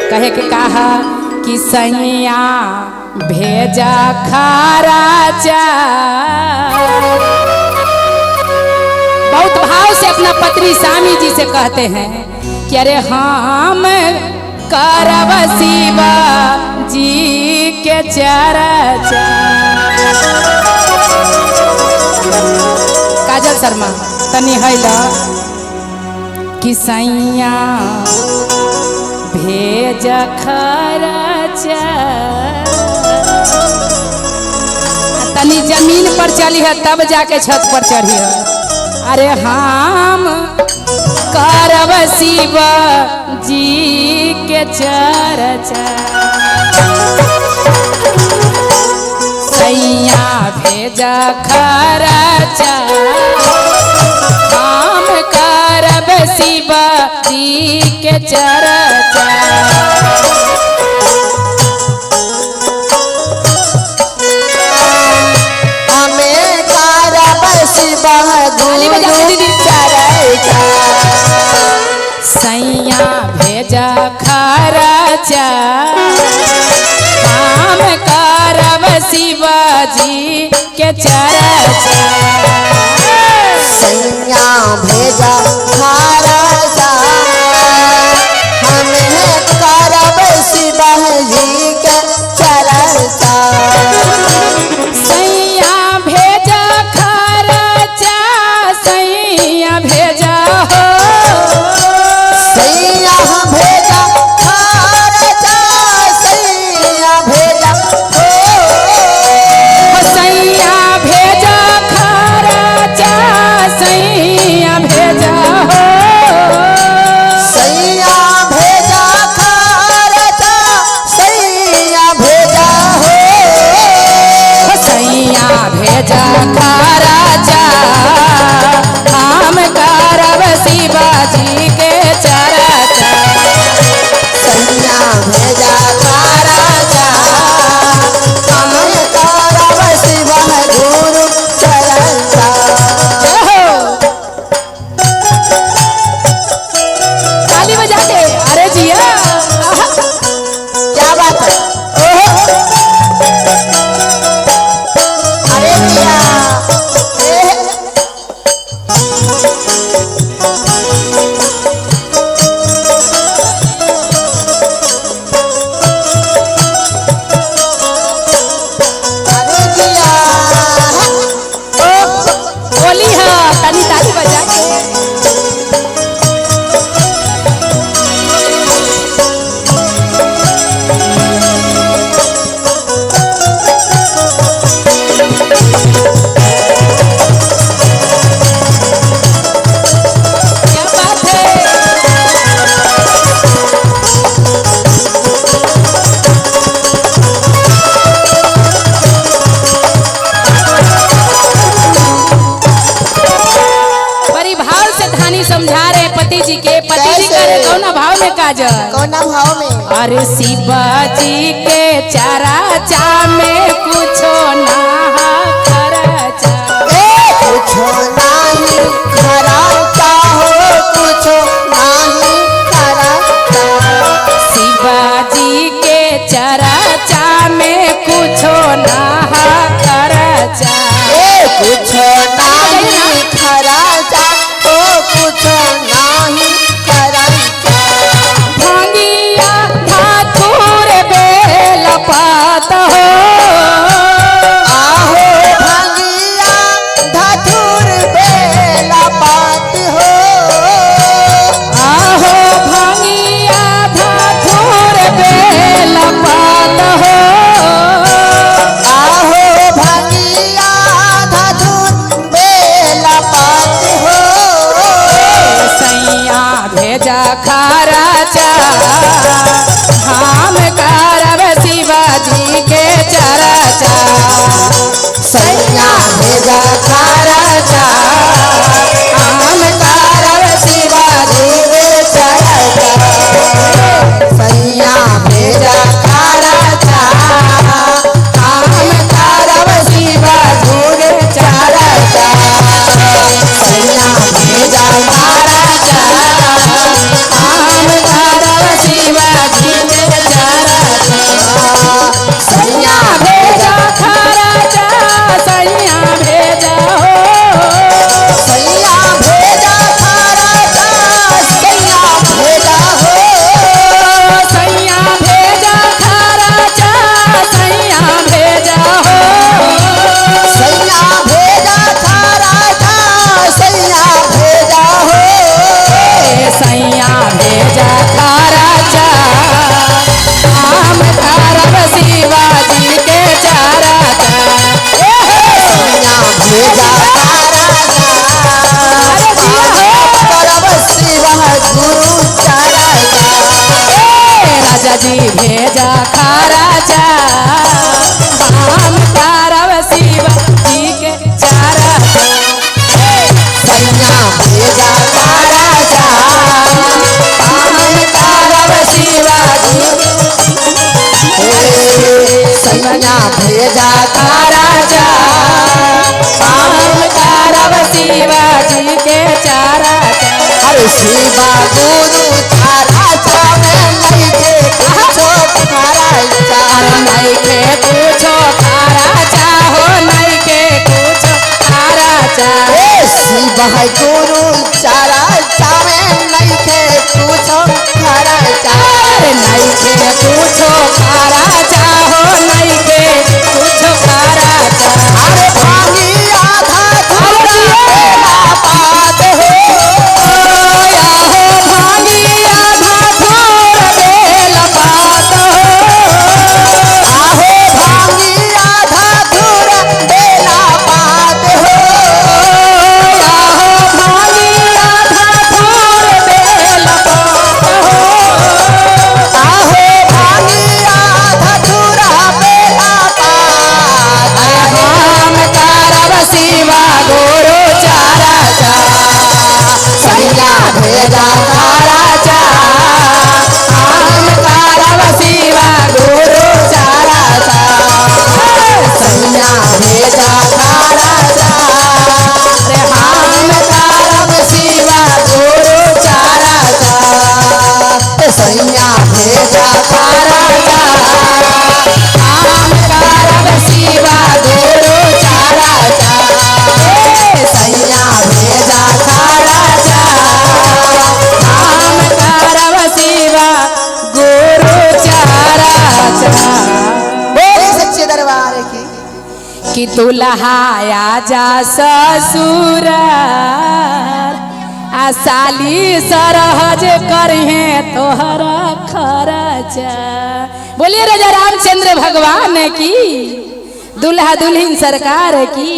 कहे के कहा कि सैया भेजा खराचा। बहुत भाव से अपना पत्नी स्वामी जी से कहते हैं कि अरे हम करब शिवा जी के चर्चा। काजल शर्मा तनी हैला कि सैया भेज खर्चा। तनी जमीन पर चली है तब जाके छत पर चढ़ी है। अरे हम करब शिवा जी के चर्चा। सैया भेजा खर्चा हम करब शिवा जी के चर्चा। हमें करब शिवा जी के चर्चा। सैया भेजा खर्चा हम करब शिवा जी के चर्चा। सैया भेजा खर्चा हमें करब शिवा जी के चर्चा। सैया भेजा खर्चा सैया भेजा हो। सैया भेजा खर्चा सैया भेजा हो। सैया भेजा खर्चा सैया भेजा हो। सैया भेजा खर्चा सैया भेजा हो। सैया भेजा खर्चा हम करब शिवा जी के चर्चा। सैया भेजा खर्चा हम करब शिवा गुरु चर्चा। ताली बजा के अरे जिया क्या बात है। अरे भैया अरे भैया बोली है तनी ताली बजा के। क्या बात है। बड़ी भाव से धानी समझा रहे पति जी के। पति जी कैसे? करे कौन भाव में काजल। कौन भाव में। अरे शिवा जी के चर्चा में कुछो ना खर्चा। कुछो नहीं खर्चा हो कुछो नहीं खर्चा। शिवा जी के चर्चा में कुछो ना खर्चा। कुछो नहीं खर्चा हो कुछो नहीं खर्चा। भांगिया धातुर बेल पात हो। आहो भांगिया धतूर बेला पात हो। आहो भांगिया धातुर बेल पात हो। आहो भांगिया धतूर बेला पात हो। सैया भेजा खर्चा हम करब शिवा जी के चर्चा। सैया भेजा खर्चा हम करब शिवा जी के चर्चा। सैया भेजा खर्चा हम करब शिवा जी के चर्चा। सैया भेजा खर्चा हम करब शिवा जी के जी भेजा खराचा हम करब शिव जी के चारा सैया भेजा राजा हम करब शिव सैया भेजा राजा हम करब शिव जी के चारा अरे शिवा गुरु तारा चावे नहीं के कुछो खराचा नहीं के पूछो खराचा हो नहीं के पूछो खराचा शिवा गुरु तारा चावे नहीं के कुछो खराचा नहीं के पूछो खराचा हो नहीं के पूछो खराचा अरे भागी आधा थोड़ा बेला बात हो भागी आधा थोड़ बेल बात हो आहो भागी आधा थोड़ा बेला बात हो भागी आधा थोड़ बेल बात हो आहो भागी आधा थोड़ा बेला बात हम करब शिवा गुरु चारा सैया भेजा राजा हम करब शिवा गुरु चारा सैया भेजा राजा हम करब शिवा गुरु चारा सैया भेजा राजा हम करब शिवा गुरु चारा सैया भेजा राजा हम करब शिवा गुरु चारा बोल सच्चे दरबार की कि दुल्हाया जा ससुर आ साली सरहज करहे तोहर खर्चा बोलिए राजा रामचंद्र भगवान की दुल्हा दुल्हन सरकार की